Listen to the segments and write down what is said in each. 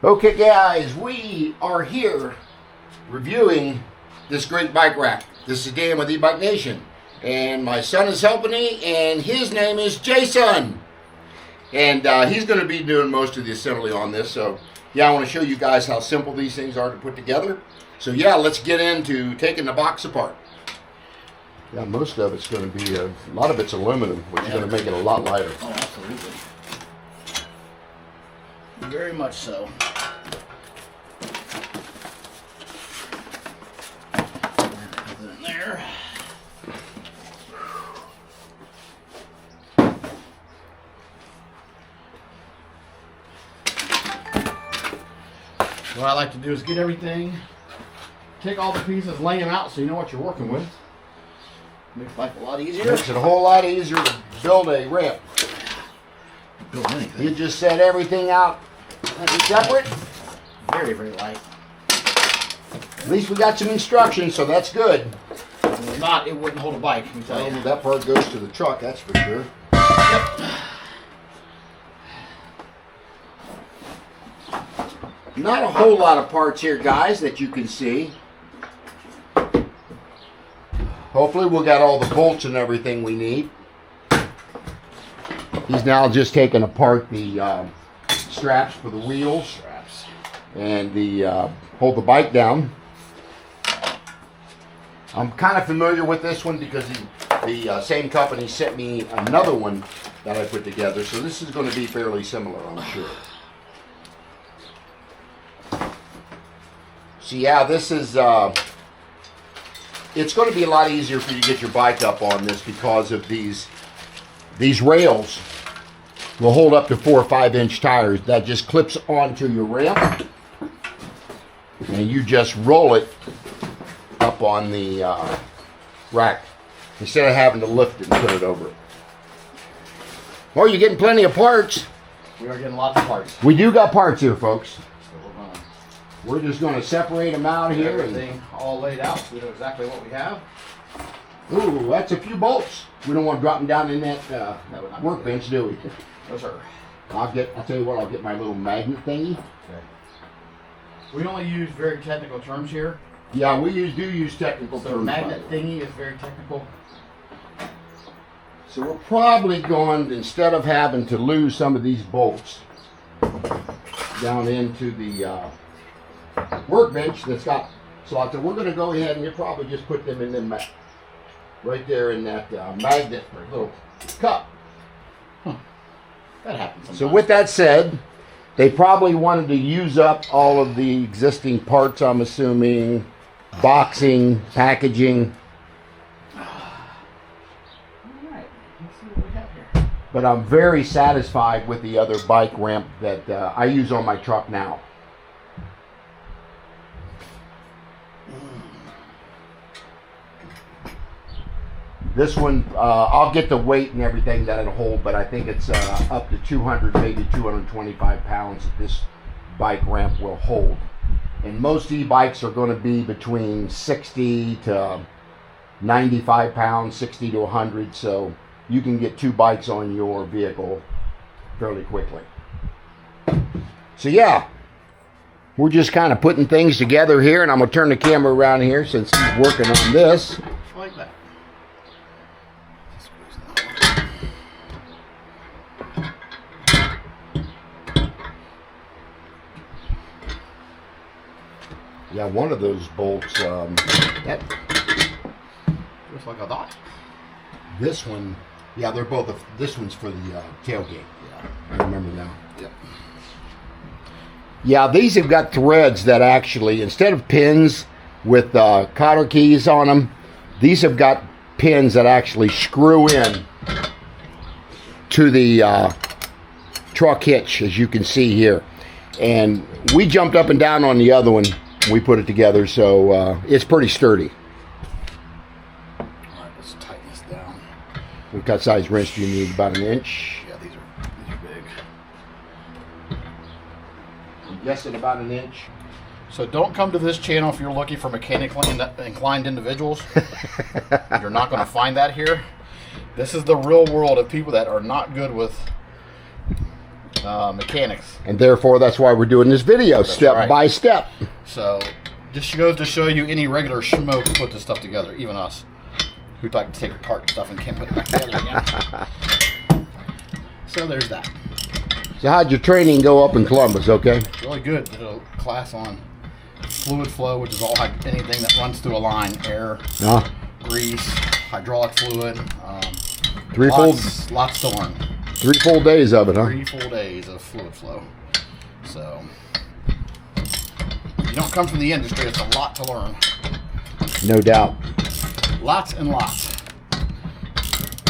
Okay guys, we are here reviewing this great bike rack. This is Dan with eBike Nation, and my son is helping me, and his name is Jason, and he's going to be doing most of the assembly on this. So yeah, I want to show you guys how simple these things are to put together. So yeah, let's get into taking the box apart. Yeah, most of it's going to be a lot of it's aluminum, which is going to make it a lot lighter. Oh, absolutely. Very much so. Put it in there. What I like to do is get everything, take all the pieces, lay them out so you know what you're working with. Makes life a lot easier. Makes it a whole lot easier to build a ramp. Build anything. You just set everything out separate. Very, very light. At least we got some instructions, so that's good. If not, it wouldn't hold a bike, I can tell you. That part goes to the truck, that's for sure. Yep. Not a whole lot of parts here, guys, that you can see. Hopefully we'll got all the bolts and everything we need. He's now just taking apart the straps for the wheels and the hold the bike down. I'm kind of familiar with this one because the same company sent me another one that I put together, so this is going to be fairly similar, I'm sure. So yeah, this is it's going to be a lot easier for you to get your bike up on this because of these rails will hold up to 4 or 5 inch tires that just clips onto your ramp, and you just roll it up on the rack instead of having to lift it and put it over. Well, you're getting plenty of parts. We are getting lots of parts. We do got parts here, folks. We're just going to separate them out here. Everything all laid out so we know exactly what we have. Ooh, that's a few bolts. We don't want to drop them down in that workbench, do we? No, sir. I'll tell you what, I'll get my little magnet thingy. Okay. We only use very technical terms here. Yeah, we do use technical terms. So magnet thingy is very technical. So we're probably going, instead of having to lose some of these bolts down into the workbench that's got slots, and we're going to go ahead and you'll probably just put them in them right there in that magnet little cup. That happens sometimes. So with that said, they probably wanted to use up all of the existing parts, I'm assuming, boxing, packaging. Alright, let's see what we have here. But I'm very satisfied with the other bike ramp that I use on my truck now. This one, I'll get the weight and everything that it'll hold, but I think it's up to 200, maybe 225 pounds that this bike ramp will hold. And most e-bikes are going to be between 60 to 95 pounds, 60 to 100, so you can get 2 bikes on your vehicle fairly quickly. So yeah, we're just kind of putting things together here, and I'm going to turn the camera around here since he's working on this. Like that. Yeah, one of those bolts, that Just like a dot. this one, yeah, they're both, this one's for the tailgate. Yeah. I remember now. Yep. Yeah, these have got threads that actually, instead of pins with cotter keys on them, these have got pins that actually screw in to the truck hitch, as you can see here. And we jumped up and down on the other one. We put it together, so it's pretty sturdy. Alright, let's tighten this down. What cut size wrench do you need? About 1 inch? Yeah, these are big. I'm guessing about 1 inch. So don't come to this channel if you're looking for mechanically inclined individuals. You're not going to find that here. This is the real world of people that are not good with mechanics. And therefore, that's why we're doing this video, step by step. So, just goes to show you any regular schmo can put this stuff together, even us, who'd like to take apart stuff and can't put it back together again. So there's that. So how'd your training go up in Columbus, okay? Really good. Did a class on fluid flow, which is all anything that runs through a line, air, grease, hydraulic fluid. Lots to learn. 3 full days of it, huh? 3 full days of fluid flow. So, if you don't come from the industry, it's a lot to learn. No doubt. Lots and lots.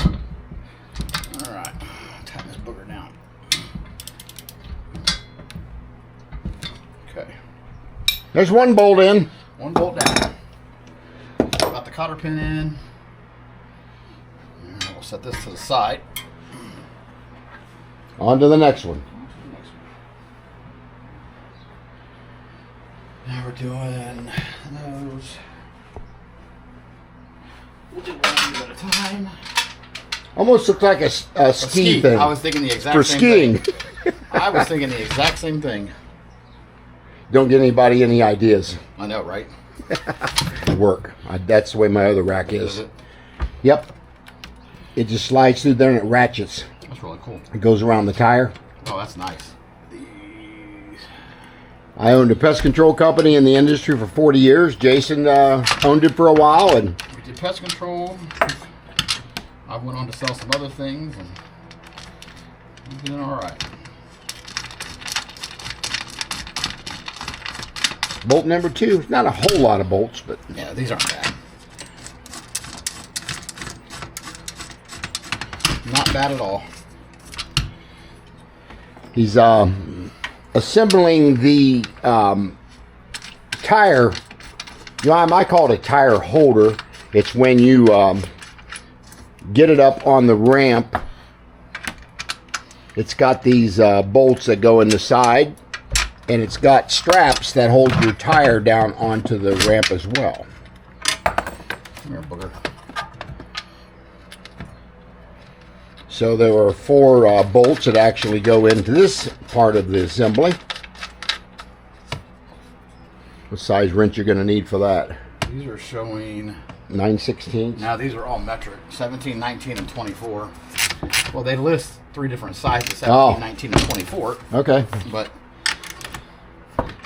All right, tighten this booger down. Okay. There's one bolt in. One bolt down. Got the cotter pin in. We'll set this to the side. On to the next one. Now we're doing those. We'll do one at a time. Almost looks like a ski thing. I was thinking the exact for same skiing. thing. I was thinking the exact same thing. Don't get anybody any ideas. I know, right? Work. That's the way my other rack is. it? Yep. It just slides through there and it ratchets. That's really cool. It goes around the tire. Oh, that's nice. I owned a pest control company in the industry for 40 years. Jason owned it for a while, and We did pest control. I went on to sell some other things, and I'm doing all right. bolt number 2. Not a whole lot of bolts, but Yeah, these aren't bad. Not bad at all. he's assembling the tire. You know, I call it a tire holder. It's when you get it up on the ramp. It's got these bolts that go in the side, and it's got straps that hold your tire down onto the ramp as well. Come here, booger. So there are 4 bolts that actually go into this part of the assembly. What size wrench you're going to need for that? These are showing 9/16. now. These are all metric: 17, 19, and 24. Well, they list 3 different sizes: 17, 19, and 24. Okay. But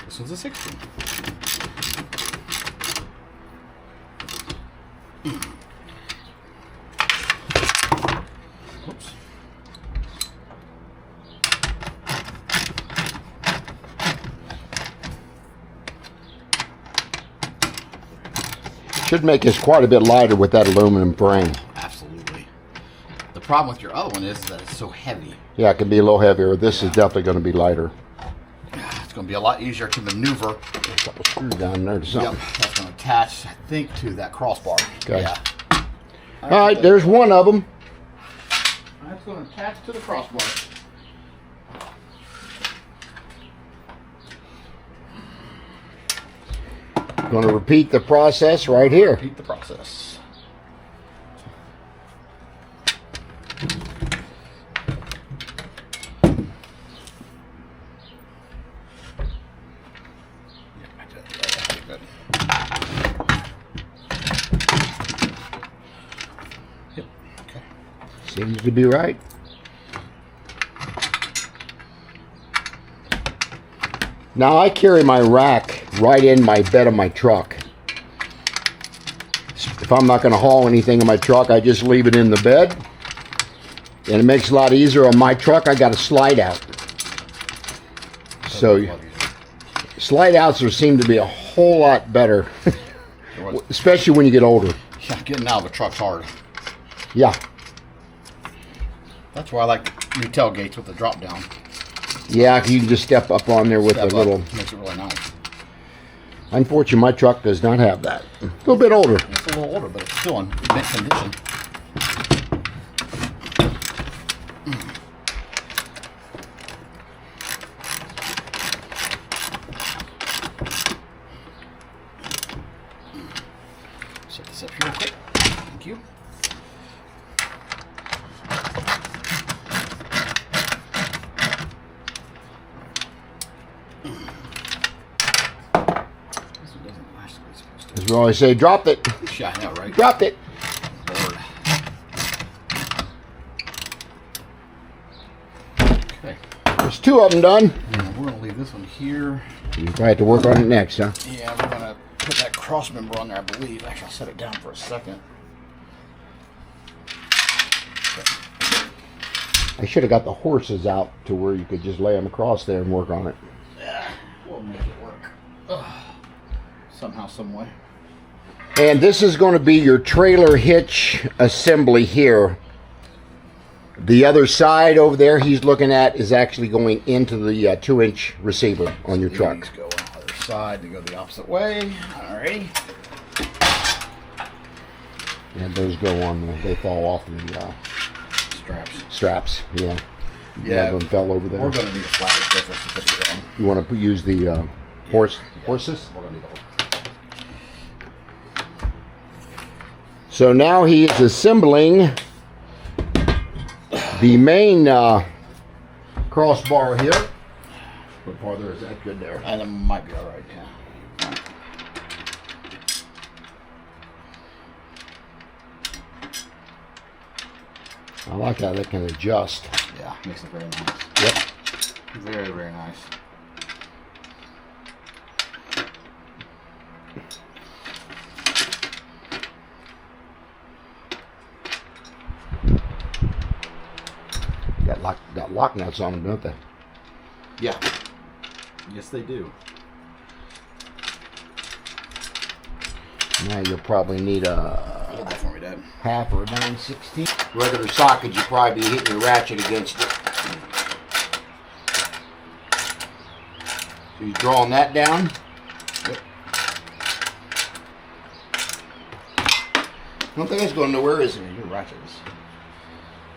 this one's a 16. Whoops. Should make this quite a bit lighter with that aluminum frame. Absolutely. The problem with your other one is that it's so heavy. Yeah, it can be a little heavier. This is definitely going to be lighter. It's going to be a lot easier to maneuver. A couple screws down there to something. Yep, that's going to attach, I think, to that crossbar. Okay. Yeah. All right, there's one of them. That's going to attach to the crossbar. Going to repeat the process right here. Repeat the process. Yep. Okay. Seems to be right. Now I carry my rack right in my bed of my truck. If I'm not going to haul anything in my truck, I just leave it in the bed. And it makes it a lot easier. On my truck, I got a slide out. So slide outs seem to be a whole lot better, especially when you get older. Yeah, getting out of a truck's hard. Yeah. That's why I like new tailgates with the drop down. Yeah, you can just step up on there with a little. Makes it really nice. Unfortunately, my truck does not have that. A little bit older. It's a little older, but it's still in mint condition. Set this up here real quick. Thank you. As we always say, dropped it. Yeah, I know, right? Dropped it. Lord. Okay. There's 2 of them done. And we're gonna leave this one here. You probably have to work on it next, huh? Yeah, we're gonna put that cross member on there, I believe. Actually, I'll set it down for a second. I should have got the horses out to where you could just lay them across there and work on it. Yeah, we'll make it work. Ugh. Somehow, some way. And this is going to be your trailer hitch assembly here. The other side over there he's looking at is actually going into the 2-inch receiver on your truck. These go on the other side to go the opposite way. Alrighty. And those go on, they fall off the straps. Yeah. Yeah. One of them fell over there. We're going to need a flat surface to put these on. You want to use the horses? We're going to need a So now he is assembling the main crossbar here. What farther is that good there? And it might be alright, yeah. I like how that can adjust. Yeah, makes it very nice. Yep. Very, very nice. Got lock nuts on them, don't they? Yeah. Yes, they do. Now you'll probably need Hold that for me, Dad. half or a 9/16. Regular socket, you probably be hitting your ratchet against it. So you're drawing that down. Yep. I don't think it's going nowhere, is it? Your ratchet is...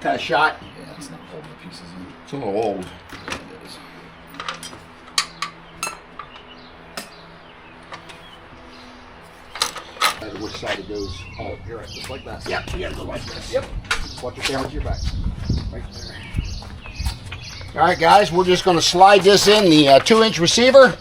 Kind of shot. Yeah, it's not holding the pieces in. It's a little old. Yeah, it is. Which side it goes. Oh, you're right. Just like that. Yep, you gotta go like this. Yep. Watch it down with your back. Right there. All right, guys, we're just going to slide this in the 2-inch receiver.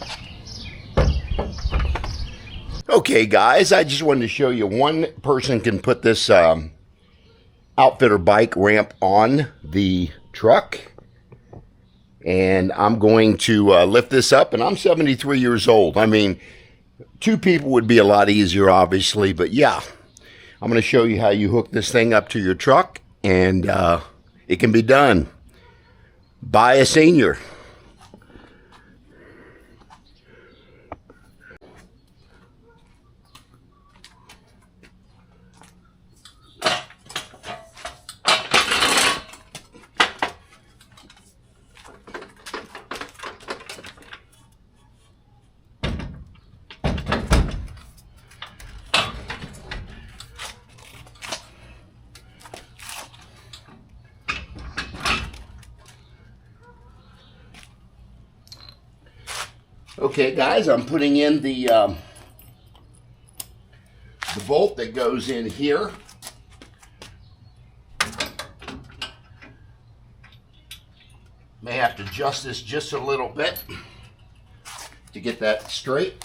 Okay, guys, I just wanted to show you one person can put this OutfitR Bike Ramp on the truck. And I'm going to lift this up, and I'm 73 years old. I mean, 2 people would be a lot easier, obviously, but yeah. I'm going to show you how you hook this thing up to your truck, and it can be done by a senior. Okay, guys, I'm putting in the bolt that goes in here. May have to adjust this just a little bit to get that straight.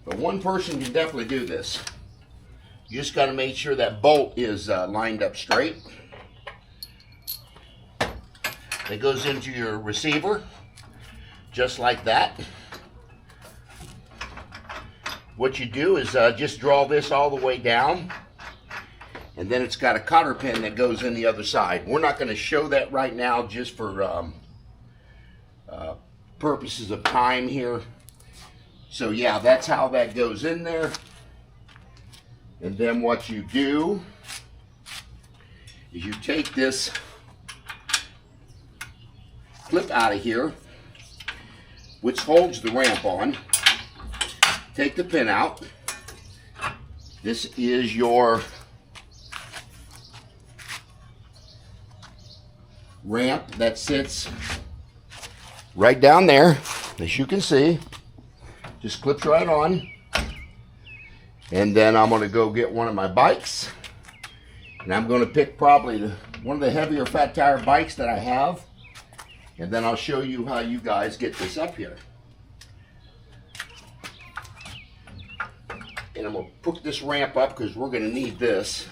But one person can definitely do this. You just got to make sure that bolt is lined up straight. It goes into your receiver, just like that. What you do is just draw this all the way down, and then it's got a cotter pin that goes in the other side. We're not going to show that right now, just for purposes of time here. So yeah, that's how that goes in there. And then what you do is you take this clip out of here, which holds the ramp on. Take the pin out. This is your ramp that sits right down there, as you can see. Just clips right on. And then I'm going to go get one of my bikes, and I'm going to pick probably one of the heavier fat tire bikes that I have. And then I'll show you how you guys get this up here. And I'm going to put this ramp up because we're going to need this.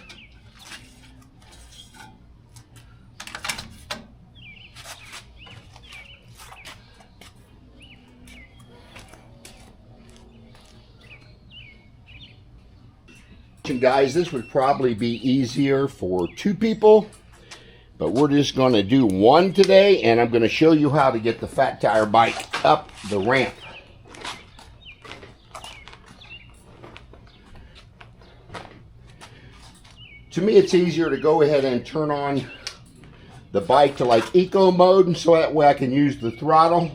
Guys, this would probably be easier for 2 people, but we're just going to do 1 today, and I'm going to show you how to get the Fat Tire bike up the ramp. To me, it's easier to go ahead and turn on the bike to like eco mode, and so that way I can use the throttle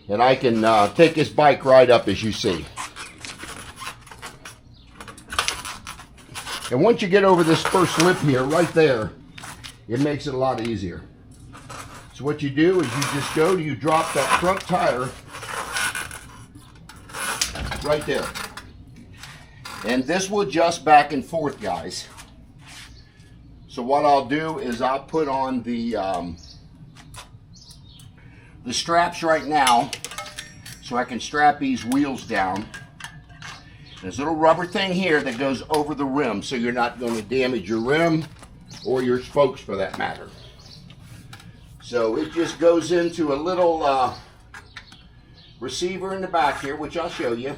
and I can take this bike right up, as you see. And once you get over this first lip here, right there, it makes it a lot easier. So what you do is you just you drop that front tire right there. And this will adjust back and forth, guys. So what I'll do is I'll put on the straps right now so I can strap these wheels down. There's a little rubber thing here that goes over the rim so you're not going to damage your rim or your spokes for that matter. So it just goes into a little receiver in the back here, which I'll show you.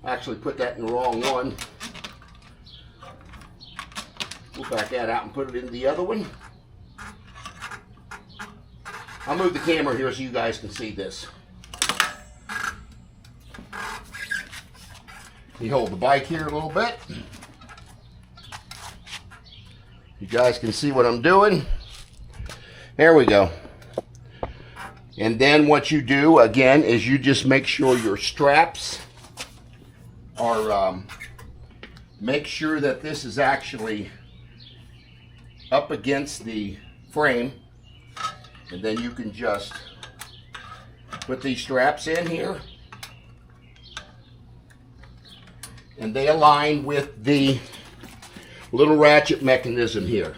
Actually put that in the wrong one. We'll back that out and put it in the other one. I'll move the camera here so you guys can see this. You hold the bike here a little bit. You guys can see what I'm doing. There we go. And then what you do again is you just make sure your straps are, make sure that this is actually up against the frame. And then you can just put these straps in here. And they align with the little ratchet mechanism here,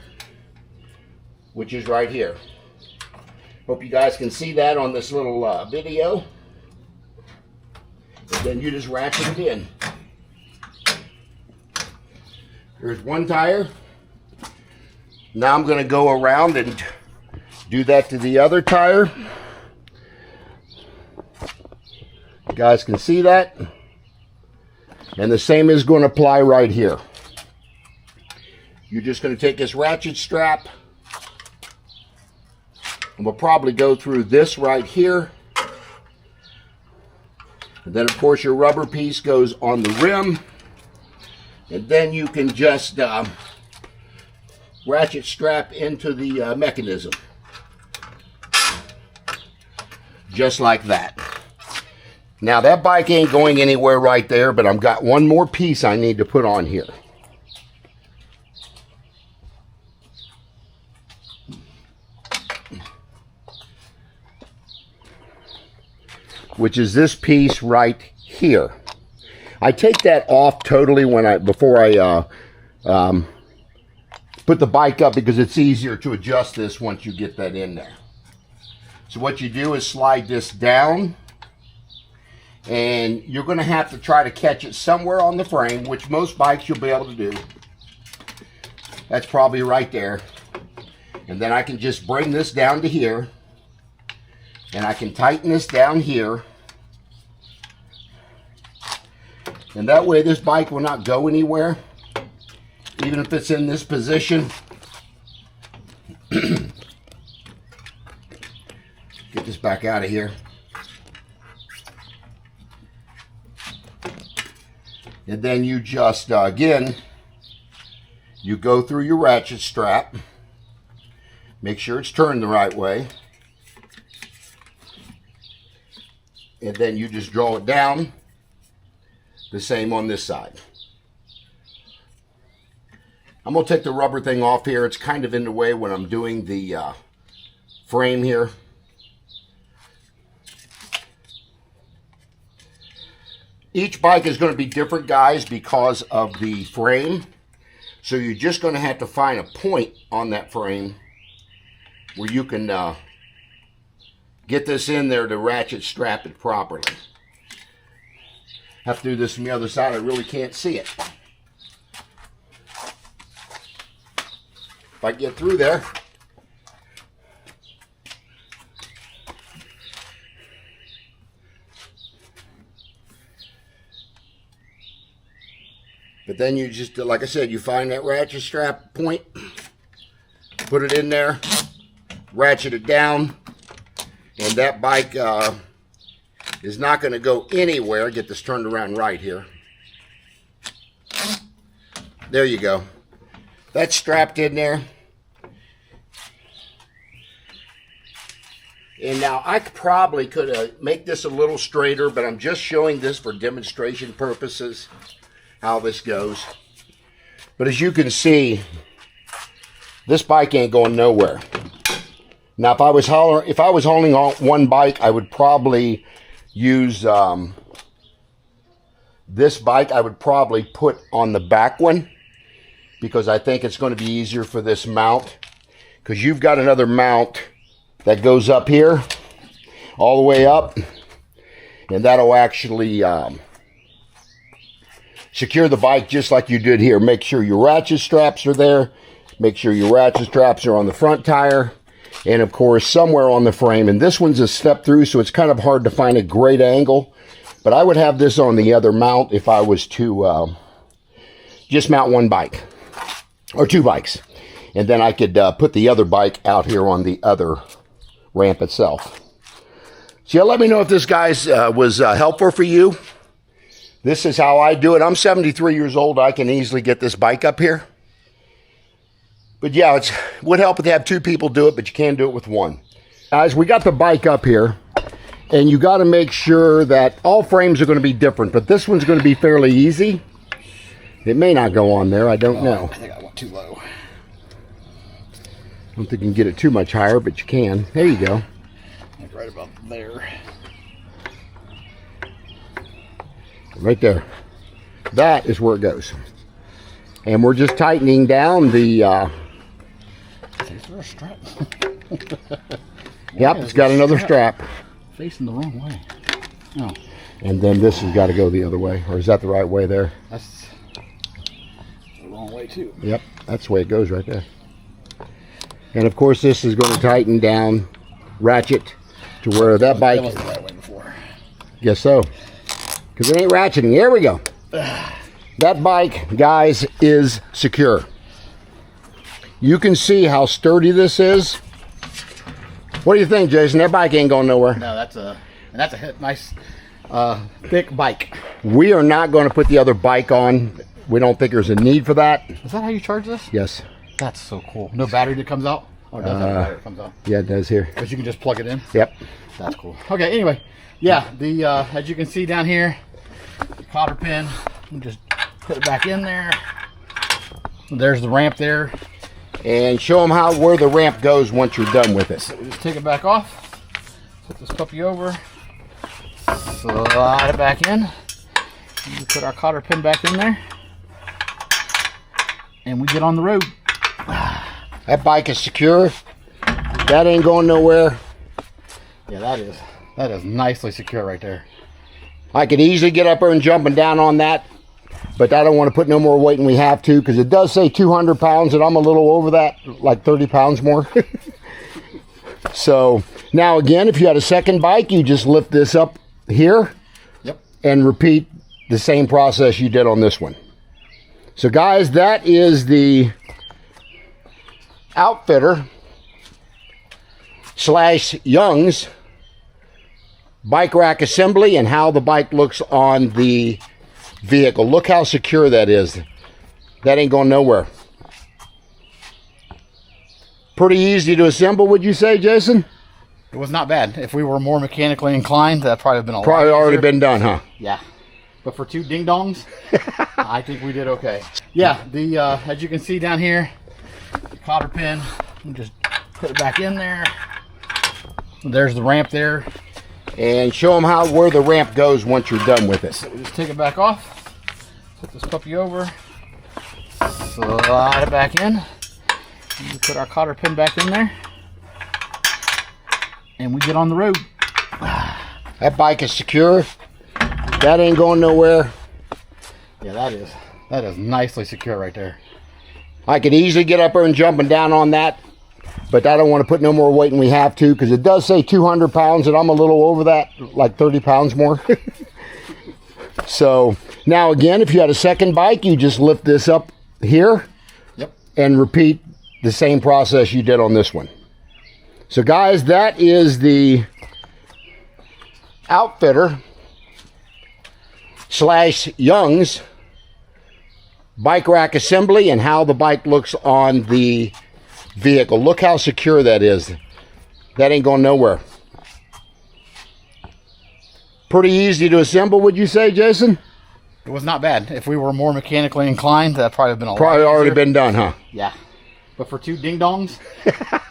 which is right here. Hope you guys can see that on this little video. And then you just ratchet it in. Here's one tire. Now I'm going to go around and do that to the other tire. You guys can see that. And the same is going to apply right here. You're just going to take this ratchet strap, and we'll probably go through this right here. And then of course your rubber piece goes on the rim. And then you can just ratchet strap into the mechanism. Just like that. Now that bike ain't going anywhere right there, but I've got one more piece I need to put on here. Which is this piece right here. I take that off totally before I put the bike up because it's easier to adjust this once you get that in there. So what you do is slide this down. And you're going to have to try to catch it somewhere on the frame, which most bikes you'll be able to do. That's probably right there. And then I can just bring this down to here. And I can tighten this down here. And that way this bike will not go anywhere, even if it's in this position. Get this back out of here. And then you just, again, you go through your ratchet strap. Make sure it's turned the right way. And then you just draw it down. The same on this side. I'm going to take the rubber thing off here. It's kind of in the way when I'm doing the frame here. Each bike is going to be different, guys, because of the frame. So you're just going to have to find a point on that frame where you can get this in there to ratchet strap it properly. Have to do this from the other side. I really can't see it. If I get through there. But then you just, like I said, you find that ratchet strap point, put it in there, ratchet it down, and that bike is not going to go anywhere. Get this turned around right here. There you go. That's strapped in there. And now I probably could make this a little straighter, but I'm just showing this for demonstration purposes, how this goes. But as you can see, this bike ain't going nowhere. Now, if I was hauling on one bike, I would probably use this bike. I would probably put on the back one because I think it's going to be easier for this mount. Because you've got another mount that goes up here, all the way up, and that'll actually secure the bike just like you did here. Make sure your ratchet straps are there. Make sure your ratchet straps are on the front tire. And of course, somewhere on the frame. And this one's a step through, so it's kind of hard to find a great angle. But I would have this on the other mount if I was to just mount one bike. Or two bikes. And then I could put the other bike out here on the other ramp itself. So yeah, let me know if this, guys, was helpful for you. This is how I do it. I'm 73 years old. I can easily get this bike up here. But yeah, it would help if you have two people do it, but you can do it with one. Guys, we got the bike up here, and you got to make sure that all frames are going to be different, but this one's going to be fairly easy. It may not go on there. I don't know. I think I went too low. I don't think you can get it too much higher, but you can. There you go. Like right about there. Right there. That is where it goes. And we're just tightening down the... Is there a strap? Yep, it's got another strap. Facing the wrong way. Oh. And then this has got to go the other way. Or is that the right way there? That's the wrong way too. Yep, that's the way it goes right there. And of course this is going to tighten down, ratchet, to where that bike... That wasn't the right way before. Guess so. Because it ain't ratcheting. There we go. That bike, guys, is secure. You can see how sturdy this is. What do you think, Jason? That bike ain't going nowhere. No, that's a nice thick bike. We are not going to put the other bike on. We don't think there's a need for that. Is that how you charge this? Yes. That's so cool. No battery that comes out? Or does have a battery that comes out? Yeah, it does here. But you can just plug it in? Yep. That's cool. Okay, anyway. Yeah, the as you can see down here, the cotter pin, you just put it back in there. There's the ramp there. And show them where the ramp goes once you're done with it. So we just take it back off, put this puppy over, slide it back in, and we put our cotter pin back in there, and we get on the road. That bike is secure. That ain't going nowhere. Yeah, that is nicely secure right there. I could easily get up there and jump and down on that, but I don't want to put no more weight than we have to, because it does say 200 pounds, and I'm a little over that, like 30 pounds more. So now again, if you had a second bike, you just lift this up here. Yep. And repeat the same process you did on this one. So guys, that is the OutfitR / Young's bike rack assembly and how the bike looks on the vehicle. Look how secure that is. That ain't going nowhere. Pretty easy to assemble, would you say, Jason? it was not bad. If we were more mechanically inclined, that'd probably have been a lot Probably already easier. been done, huh? Yeah. But for two ding-dongs, I think we did okay. Yeah, the as you can see down here, the cotter pin, you just put it back in there. There's the ramp there. And show them where the ramp goes once you're done with it. So we just take it back off, put this puppy over, slide it back in, and we put our cotter pin back in there. and we get on the road. That bike is secure. That ain't going nowhere. Yeah, that is nicely secure right there. I could easily get up there and jumping down on that, but I don't want to put no more weight than we have to, because it does say 200 pounds, and I'm a little over that, like 30 pounds more. So now again, if you had a second bike, you just lift this up here. Yep. And repeat the same process you did on this one. So guys, that is the OutfitR / Young's bike rack assembly and how the bike looks on the vehicle. Look how secure that is. That ain't going nowhere. Pretty easy to assemble, would you say, Jason? It was not bad. If we were more mechanically inclined, that'd probably have been a lot Probably already easier. been done, huh? Yeah. But for 2 ding-dongs,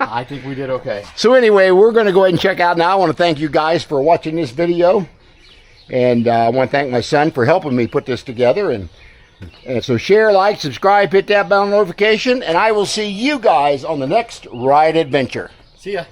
I think we did okay. So anyway, we're going to go ahead and check out now. I want to thank you guys for watching this video. And I want to thank my son for helping me put this together. And so share, like, subscribe, hit that bell notification. And I will see you guys on the next ride adventure. See ya.